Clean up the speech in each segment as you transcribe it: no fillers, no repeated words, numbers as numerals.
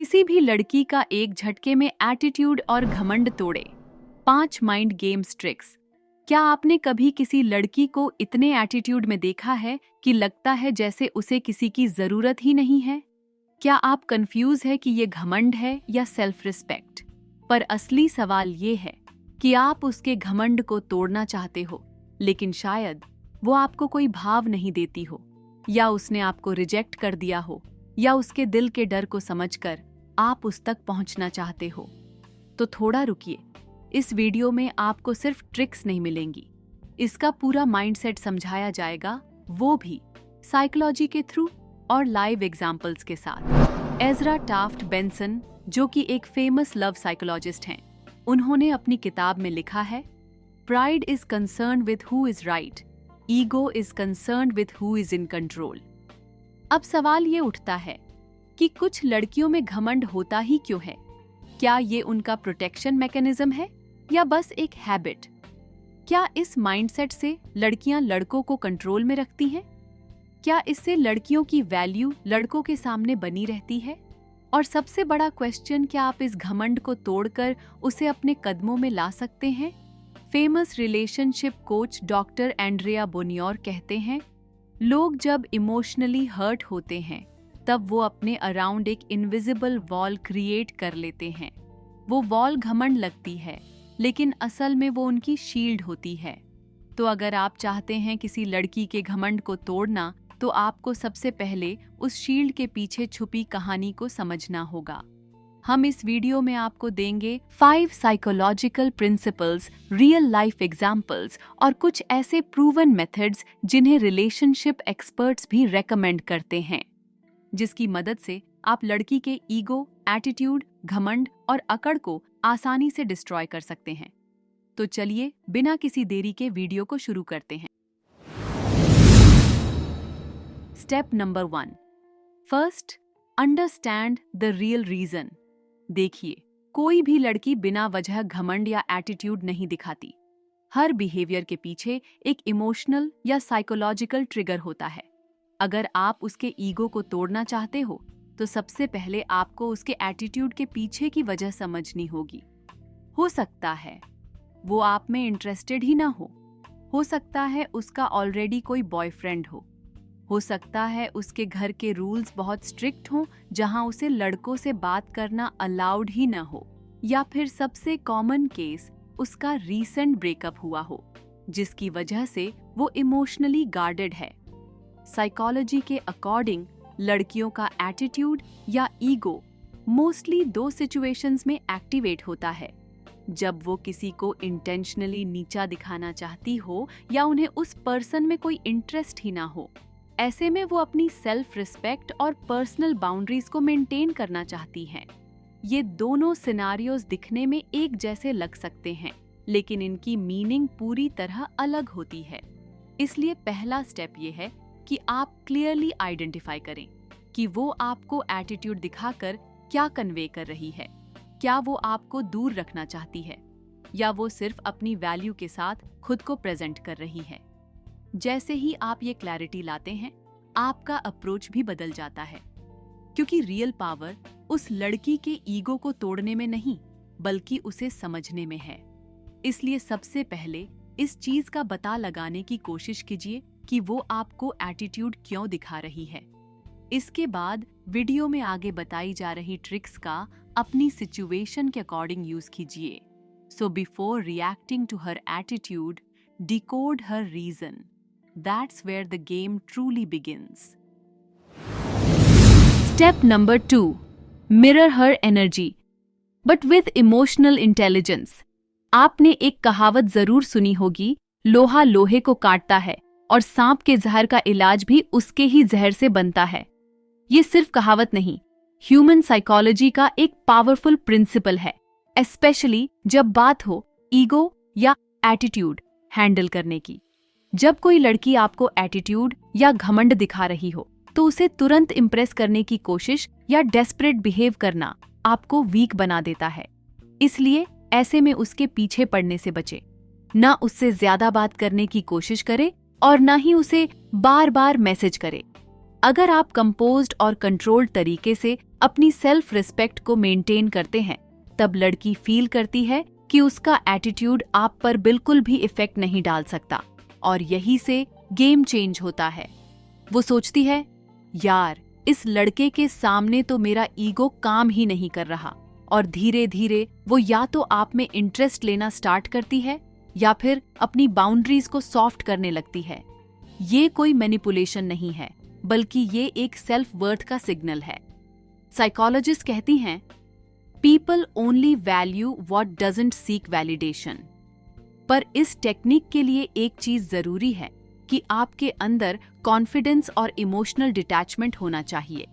किसी भी लड़की का एक झटके में एटीट्यूड और घमंड तोड़े। 5 माइंड गेम्स ट्रिक्स। क्या आपने कभी किसी लड़की को इतने एटीट्यूड में देखा है कि लगता है जैसे उसे किसी की जरूरत ही नहीं है? क्या आप कंफ्यूज है कि ये घमंड है या सेल्फ रिस्पेक्ट? पर असली सवाल ये है कि आप उसके घमंड को तोड़ना चाहते हो, लेकिन शायद वो आपको कोई भाव नहीं देती हो, या उसने आपको रिजेक्ट कर दिया हो, या उसके दिल के डर को समझकर आप उस तक पहुंचना चाहते हो। तो थोड़ा रुकिए, इस वीडियो में आपको सिर्फ ट्रिक्स नहीं मिलेंगी, इसका पूरा माइंडसेट समझाया जाएगा, वो भी साइकोलॉजी के थ्रू और लाइव एग्जाम्पल्स के साथ। एजरा टाफ्ट बेंसन, जो कि एक फेमस लव साइकोलॉजिस्ट हैं, उन्होंने अपनी किताब में लिखा है, pride is concern with who is right, ego is concern with who is in control. अब सवाल ये उठता है कि कुछ लड़कियों में घमंड होता ही क्यों है? क्या ये उनका प्रोटेक्शन मैकेनिज्म है या बस एक हैबिट? क्या इस माइंडसेट से लड़कियां लड़कों को कंट्रोल में रखती हैं? क्या इससे लड़कियों की वैल्यू लड़कों के सामने बनी रहती है? और सबसे बड़ा क्वेश्चन, क्या आप इस घमंड को तोड़कर उसे अपने कदमों में ला सकते हैं? Famous relationship coach doctor Andrea Bonior कहते हैं, लोग जब इमोशनली हर्ट होते हैं तब वो अपने अराउंड एक इनविजिबल वॉल क्रिएट कर लेते हैं। वो वॉल घमंड लगती है, लेकिन असल में वो उनकी शील्ड होती है। तो अगर आप चाहते हैं किसी लड़की के घमंड को तोड़ना, तो आपको सबसे पहले उस शील्ड के पीछे छुपी कहानी को समझना होगा। हम इस वीडियो में आपको देंगे 5 psychological principles, real life examples और कुछ ऐसे प्रूवन मेथड्स जिन्हें रिलेशनशिप एक्सपर्ट्स भी रेकमेंड करते हैं, जिसकी मदद से आप लड़की के ईगो, एटीट्यूड, घमंड और अकड़ को आसानी से डिस्ट्रॉय कर सकते हैं। तो चलिए बिना किसी देरी के वीडियो को शुरू करते हैं। Step number 1, first, understand the real reason. देखिए, कोई भी लड़की बिना वजह घमंड या एटीट्यूड नहीं दिखाती। हर बिहेवियर के पीछे एक इमोशनल या साइकोलॉजिकल ट्रिगर होता है। अगर आप उसके ईगो को तोड़ना चाहते हो, तो सबसे पहले आपको उसके एटीट्यूड के पीछे की वजह समझनी होगी। हो सकता है वो आप में इंटरेस्टेड ही ना हो सकता है उसका ऑलरेडी कोई बॉयफ्रेंड हो सकता है उसके घर के रूल्स बहुत स्ट्रिक्ट हों, जहां उसे लड़कों से बात करना अलाउड ही ना हो, या फिर सबसे कॉमन केस, उसका रीसेंट ब्रेकअप हुआ हो, जिसकी वजह से वो इमोशनली गार्डेड है। साइकोलॉजी के अकॉर्डिंग लड़कियों का एटीट्यूड या ईगो मोस्टली 2 सिचुएशंस में एक्टिवेट होता है, जब वो किसी को इंटेंशनली नीचा दिखाना चाहती हो या उन्हें उस पर्सन में कोई इंटरेस्ट ही ना हो। ऐसे में वो अपनी सेल्फ रिस्पेक्ट और पर्सनल बाउंड्रीज को मेंटेन करना चाहती हैं। ये दोनों सिनारियोज दिखने में एक जैसे लग सकते हैं, लेकिन इनकी मीनिंग पूरी तरह अलग होती है। इसलिए पहला स्टेप ये है कि आप क्लियरली आइडेंटिफाई करें कि वो आपको एटीट्यूड दिखाकर क्या कन्वे कर रही है। क्या वो आपको दूर रखना चाहती है, या वो सिर्फ अपनी वैल्यू के साथ खुद को प्रेजेंट कर रही है? जैसे ही आप ये क्लैरिटी लाते हैं, आपका अप्रोच भी बदल जाता है, क्योंकि रियल पावर उस लड़की के ईगो को तोड़ने में नहीं, बल्कि उसे समझने में है। इसलिए सबसे पहले इस चीज का पता लगाने की कोशिश कीजिए कि वो आपको एटीट्यूड क्यों दिखा रही है। इसके बाद वीडियो में आगे बताई जा रही ट्रिक्स का अपनी सिचुएशन के अकॉर्डिंग यूज कीजिए। So before reacting to her attitude, decode her reason. That's where the game truly begins. Step number 2, mirror her energy, but with emotional intelligence. आपने एक कहावत जरूर सुनी होगी, लोहा लोहे को काटता है और सांप के जहर का इलाज भी उसके ही जहर से बनता है। ये सिर्फ कहावत नहीं, ह्यूमन साइकोलॉजी का एक पावरफुल प्रिंसिपल है, स्पेशली जब बात हो ईगो या एटीट्यूड हैंडल करने की। जब कोई लड़की आपको एटीट्यूड या घमंड दिखा रही हो, तो उसे तुरंत इंप्रेस करने की कोशिश या डेस्परेट बिहेव करना आपको वीक बना देता है। इसलिए ऐसे में उसके पीछे पड़ने से बचे। ना उससे ज्यादा बात करने की कोशिश करे और ना ही उसे बार बार मैसेज करे। अगर आप कंपोज्ड और कंट्रोल्ड तरीके से अपनी सेल्फ रिस्पेक्ट को मेंटेन करते हैं, तब लड़की फील करती है कि उसका एटीट्यूड आप पर बिल्कुल भी इफेक्ट नहीं डाल सकता, और यही से गेम चेंज होता है। वो सोचती है, यार इस लड़के के सामने तो मेरा ईगो काम ही नहीं कर रहा, और धीरे धीरे वो या तो आप में इंटरेस्ट लेना स्टार्ट करती है या फिर अपनी बाउंड्रीज को सॉफ्ट करने लगती है। ये कोई मैनिपुलेशन नहीं है, बल्कि ये एक सेल्फ वर्थ का सिग्नल है। साइकोलॉजिस्ट कहती हैं, people only value what doesn't seek validation. पर इस टेक्निक के लिए एक चीज जरूरी है कि आपके अंदर कॉन्फिडेंस और इमोशनल डिटैचमेंट होना चाहिए।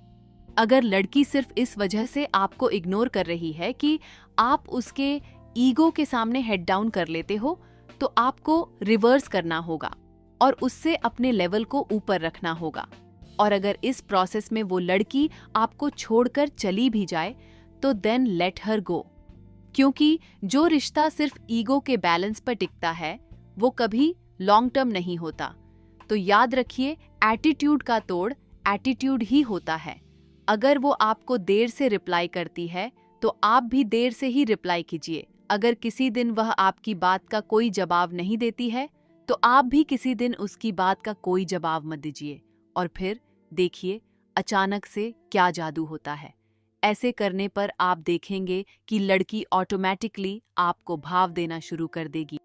अगर लड़की सिर्फ इस वजह से आपको इग्नोर कर रही है कि आप उसके ईगो के सामने हेड डाउन कर लेते हो, तो आपको रिवर्स करना होगा और उससे अपने लेवल को ऊपर रखना होगा। और अगर इस प्रोसेस में वो लड़की आपको छोड़कर चली भी जाए, तो देन लेट हर गो, क्योंकि जो रिश्ता सिर्फ ईगो के बैलेंस पर टिकता है वो कभी लॉन्ग टर्म नहीं होता। तो याद रखिए, एटीट्यूड का तोड़ एटीट्यूड ही होता है। अगर वो आपको देर से रिप्लाई करती है तो आप भी देर से ही रिप्लाई कीजिए। अगर किसी दिन वह आपकी बात का कोई जवाब नहीं देती है तो आप भी किसी दिन उसकी बात का कोई जवाब मत दीजिए, और फिर देखिए अचानक से क्या जादू होता है। ऐसे करने पर आप देखेंगे कि लड़की ऑटोमेटिकली आपको भाव देना शुरू कर देगी।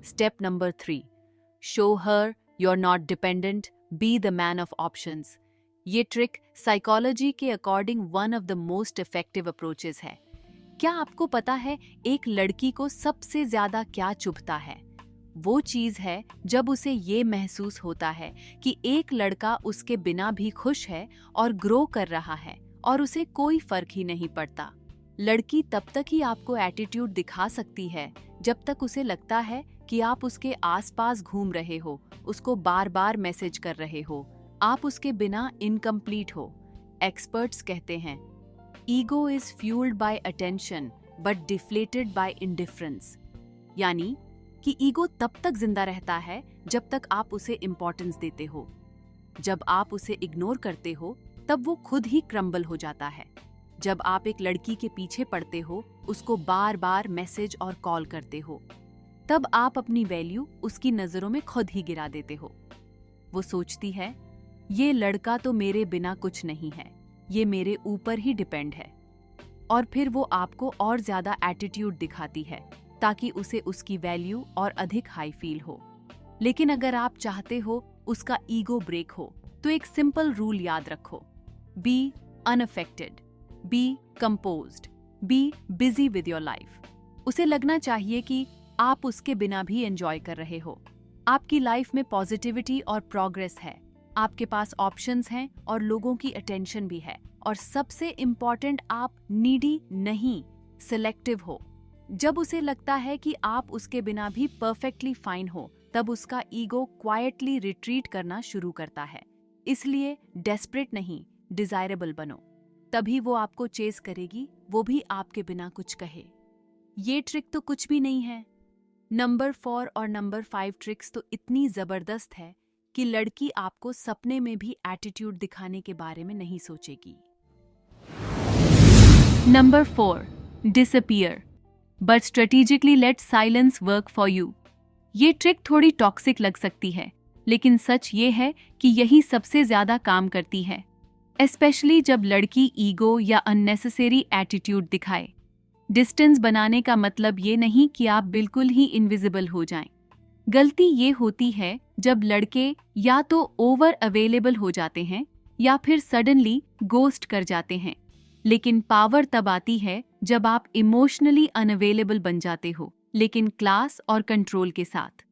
Step number 3, show her you are not dependent, be the man of options. ये ट्रिक साइकोलॉजी के according one of the most effective approaches है। क्या आपको पता है एक लड़की को सबसे ज्यादा क्या चुभता है? वो चीज है जब उसे ये महसूस होता है कि एक लड़का उसके बिना भी खुश है और ग्रो कर रहा है और उसे कोई फर्क ही नहीं पड़ता। लड़की तब तक ही आपको एटीट्यूड दिखा सकती है जब तक उसे लगता है कि आप उसके आसपास घूम रहे हो, उसको बार बार मैसेज कर रहे हो, आप उसके बिना इनकम्प्लीट हो। एक्सपर्ट्स कहते हैं, ego is fuelled by attention but deflated by indifference. यानी कि ईगो तब तक जिंदा रहता है जब तक आप उसे इंपॉर्टेंस देते हो। जब आप उसे इग्नोर करते हो तब वो खुद ही क्रम्बल हो जाता है। जब आप एक लड़की के पीछे पड़ते हो, उसको बार बार मैसेज और कॉल करते हो, तब आप अपनी वैल्यू उसकी नजरों में खुद ही गिरा देते हो। वो सोचती है, ये लड़का तो मेरे बिना कुछ नहीं है, ये मेरे ऊपर ही डिपेंड है। और फिर वो आपको और ज्यादा एटीट्यूड दिखाती है ताकि उसे उसकी वैल्यू और अधिक हाई फील हो। लेकिन अगर आप चाहते हो उसका ईगो ब्रेक हो, तो एक सिंपल रूल याद रखो, be unaffected, be composed, be busy with your life. उसे लगना चाहिए कि आप उसके बिना भी एंजॉय कर रहे हो। आपकी लाइफ में पॉजिटिविटी और प्रोग्रेस है, आपके पास ऑप्शंस हैं और लोगों की अटेंशन भी है, और सबसे इम्पॉर्टेंट, आप नीडी नहीं, सिलेक्टिव हो। जब उसे लगता है कि आप उसके बिना भी परफेक्टली फाइन हो, तब उसका ईगो क्वाइटली रिट्रीट करना शुरू करता है। इसलिए डेस्परेट नहीं, डिजायरेबल बनो, तभी वो आपको चेस करेगी, वो भी आपके बिना कुछ कहे। ये ट्रिक तो कुछ भी नहीं है। नंबर 4 और नंबर 5 ट्रिक्स तो इतनी जबरदस्त है कि लड़की आपको सपने में भी एटीट्यूड दिखाने के बारे में नहीं सोचेगी। Number 4, disappear but strategically let silence work for you. ये ट्रिक थोड़ी टॉक्सिक लग सकती है, लेकिन सच ये है कि यही सबसे ज्यादा काम करती है, स्पेशली जब लड़की ईगो या अननेसेसरी एटीट्यूड दिखाए। डिस्टेंस बनाने का मतलब ये नहीं कि आप बिल्कुल ही इनविजिबल हो जाएं। गलती ये होती है जब लड़के या तो ओवर अवेलेबल हो जाते हैं या फिर सडनली गोस्ट कर जाते हैं। लेकिन पावर तब आती है जब आप इमोशनली अनअवेलेबल बन जाते हो, लेकिन क्लास और कंट्रोल के साथ।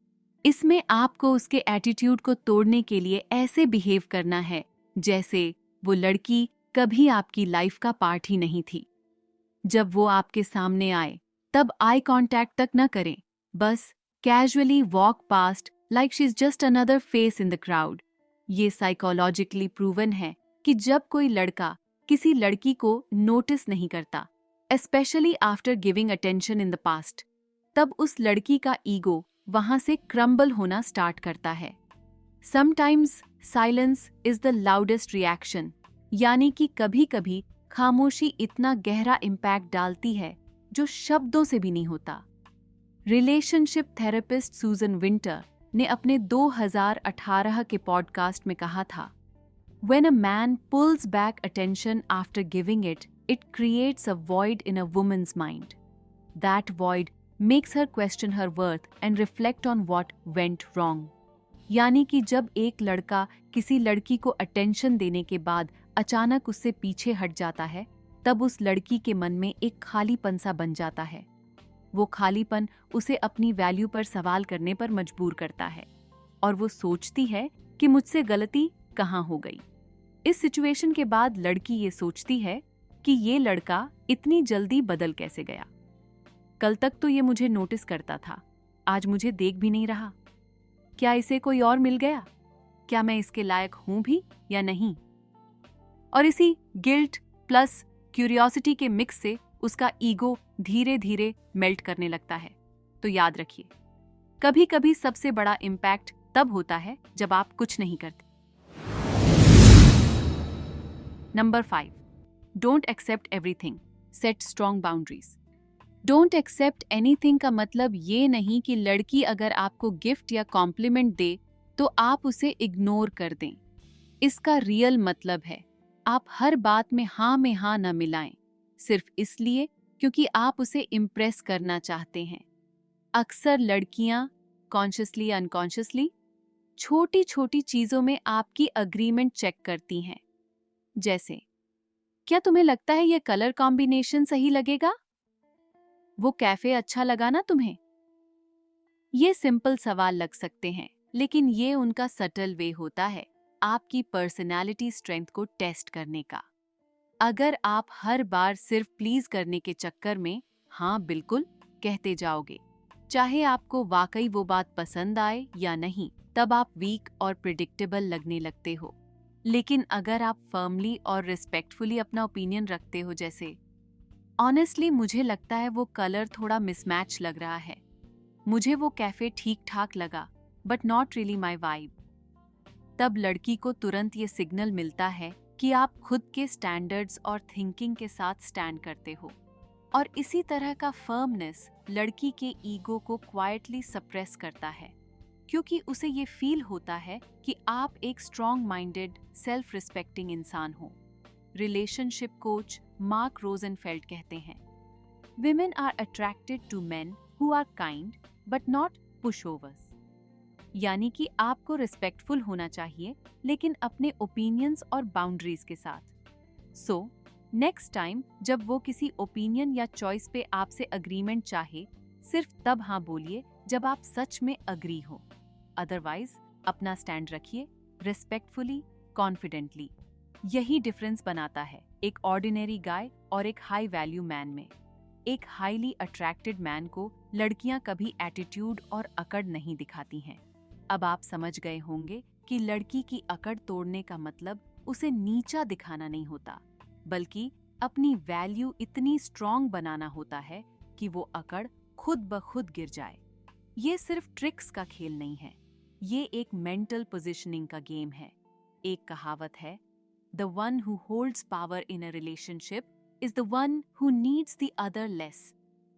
इसमें आपको उसके एटीट्यूड को तोड़ने के लिए ऐसे बिहेव करना है जैसे वो लड़की कभी आपकी लाइफ का पार्ट ही नहीं थी। जब वो आपके सामने आए तब आई कांटेक्ट तक न करें, बस casually walk past like she is just another face in the crowd. ये साइकोलॉजिकली प्रूवन है कि जब कोई लड़का किसी लड़की को नोटिस नहीं करता, specially after giving attention in the past, तब उस लड़की का ईगो वहां से क्रम्बल होना स्टार्ट करता है। Sometimes silence is the loudest reaction, यानी कि कभी कभी खामोशी इतना गहरा इम्पैक्ट डालती है जो शब्दों से भी नहीं होता। रिलेशनशिप थेरेपिस्ट सूजन विंटर ने अपने 2018 के पॉडकास्ट में कहा था, When a man pulls back attention after giving it, it creates a void in a woman's mind. That void makes her question her worth and reflect on what went wrong. यानी कि जब एक लड़का किसी लड़की को अटेंशन देने के बाद अचानक उससे पीछे हट जाता है, तब उस लड़की के मन में एक खालीपन सा बन जाता है। वो खालीपन उसे अपनी वैल्यू पर सवाल करने पर मजबूर करता है और वो सोचती है कि मुझसे गलती कहाँ हो गई। इस सिचुएशन के बाद लड़की ये सोचती है कि ये लड़का इतनी जल्दी बदल कैसे गया। कल तक तो ये मुझे नोटिस करता था, आज मुझे देख भी नहीं रहा। क्या इसे कोई और मिल गया? क्या मैं इसके लायक हूं भी या नहीं? और इसी गिल्ट प्लस क्यूरियोसिटी के मिक्स से उसका ईगो धीरे धीरे मेल्ट करने लगता है। तो याद रखिए, कभी कभी सबसे बड़ा इम्पैक्ट तब होता है जब आप कुछ नहीं करते। Number 5, don't accept everything, set strong boundaries. Don't accept anything का मतलब ये नहीं कि लड़की अगर आपको गिफ्ट या कॉम्प्लीमेंट दे तो आप उसे इग्नोर कर दें। इसका रियल मतलब है आप हर बात में हाँ न मिलाएं, सिर्फ इसलिए क्योंकि आप उसे इम्प्रेस करना चाहते हैं। अक्सर लड़कियां कॉन्शियसली अनकॉन्शियसली छोटी छोटी चीजों में आपकी अग्रीमेंट चेक करती हैं। जैसे, क्या तुम्हें लगता है ये कलर कॉम्बिनेशन सही लगेगा? वो कैफे अच्छा लगा ना तुम्हें? ये सिंपल सवाल लग सकते हैं, लेकिन ये उनका सटल वे होता है आपकी पर्सनालिटी स्ट्रेंथ को टेस्ट करने का। अगर आप हर बार सिर्फ प्लीज करने के चक्कर में हाँ बिल्कुल कहते जाओगे, चाहे आपको वाकई वो बात पसंद आए या नहीं, तब आप वीक और प्रिडिक्टेबल लगने लगते हो। लेकिन अगर आप फर्मली और रिस्पेक्टफुली अपना ओपिनियन रखते हो, जैसे ऑनेस्टली मुझे लगता है वो कलर थोड़ा मिसमैच लग रहा है, मुझे वो कैफे ठीक ठाक लगा but not really my vibe, तब लड़की को तुरंत ये सिग्नल मिलता है कि आप खुद के स्टैंडर्ड्स और थिंकिंग के साथ स्टैंड करते हो। और इसी तरह का फर्मनेस लड़की के ईगो को क्वाइटली सप्रेस करता है, क्योंकि उसे ये फील होता है कि आप एक स्ट्रॉन्ग माइंडेड सेल्फ रिस्पेक्टिंग इंसान हो। रिलेशनशिप कोच मार्क रोजनफेल्ड कहते हैं, Women are attracted to men who are kind but not pushovers। यानी कि आपको रिस्पेक्टफुल होना चाहिए लेकिन अपने ओपिनियंस और बाउंड्रीज के साथ। सो नेक्स्ट टाइम जब वो किसी ओपिनियन या चॉइस पे आपसे अग्रीमेंट चाहे, सिर्फ तब हाँ बोलिए जब आप सच में अग्री हो। अदरवाइज अपना स्टैंड रखिए रिस्पेक्टफुली, कॉन्फिडेंटली। यही डिफरेंस बनाता है एक ऑर्डिनरी गाय और एक हाई वैल्यू मैन में। एक हाईली अट्रैक्टेड मैन को लड़कियां कभी एटीट्यूड और अकड़ नहीं दिखाती हैं। अब आप समझ गए होंगे कि लड़की की अकड़ तोड़ने का मतलब उसे नीचा दिखाना नहीं होता, बल्कि अपनी वैल्यू इतनी स्ट्रॉन्ग बनाना होता है कि वो अकड़ खुद ब खुद गिर जाए। ये सिर्फ ट्रिक्स का खेल नहीं है, ये एक मेंटल पोजिशनिंग का गेम है। एक कहावत है, the one who holds power in a relationship is the one who needs the other less।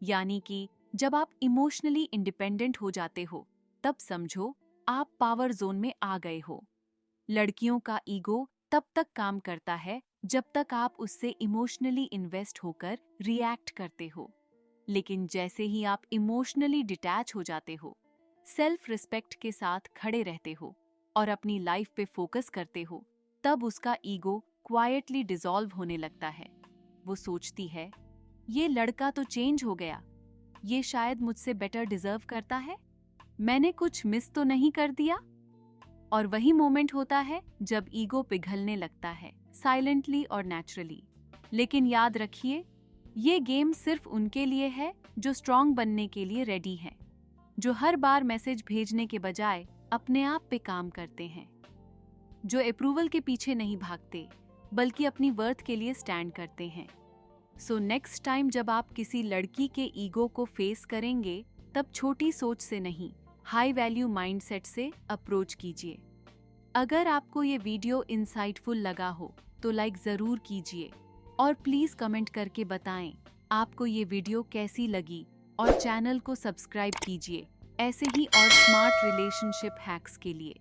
यानी कि जब आप इमोशनली इंडिपेंडेंट हो जाते हो, तब समझो आप पावर जोन में आ गए हो। लड़कियों का ईगो तब तक काम करता है जब तक आप उससे इमोशनली इन्वेस्ट होकर रिएक्ट करते हो, लेकिन जैसे ही आप इमोशनली डिटैच हो जाते हो, सेल्फ रिस्पेक्ट के साथ खड़े रहते हो और अपनी लाइफ पे फोकस करते हो, तब उसका ईगो क्वाइटली डिसॉल्व होने लगता है। वो सोचती है, ये लड़का तो चेंज हो गया, ये शायद मुझसे बेटर डिजर्व करता है, मैंने कुछ मिस तो नहीं कर दिया। और वही मोमेंट होता है जब ईगो पिघलने लगता है, साइलेंटली और नेचुरली। लेकिन याद रखिए, ये गेम सिर्फ उनके लिए है जो स्ट्रॉन्ग बनने के लिए रेडी हैं, जो हर बार मैसेज भेजने के बजाय अपने आप पे काम करते हैं, जो अप्रूवल के पीछे नहीं भागते बल्कि अपनी वर्थ के लिए स्टैंड करते हैं। सो नेक्स्ट टाइम जब आप किसी लड़की के ईगो को फेस करेंगे, तब छोटी सोच से नहीं, हाई वैल्यू माइंडसेट से अप्रोच कीजिए। अगर आपको ये वीडियो इंसाइटफुल लगा हो तो लाइक ज़रूर कीजिए और प्लीज़ कमेंट करके बताएं आपको ये वीडियो कैसी लगी और चैनल को सब्सक्राइब कीजिए ऐसे ही और स्मार्ट रिलेशनशिप हैक्स के लिए।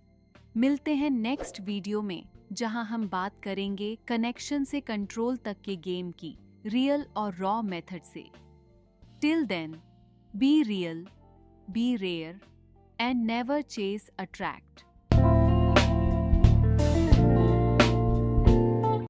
मिलते हैं नेक्स्ट वीडियो में जहां हम बात करेंगे कनेक्शन से कंट्रोल तक के गेम की रियल और रॉ मेथड से। Till then, be real, be rare and never chase attract.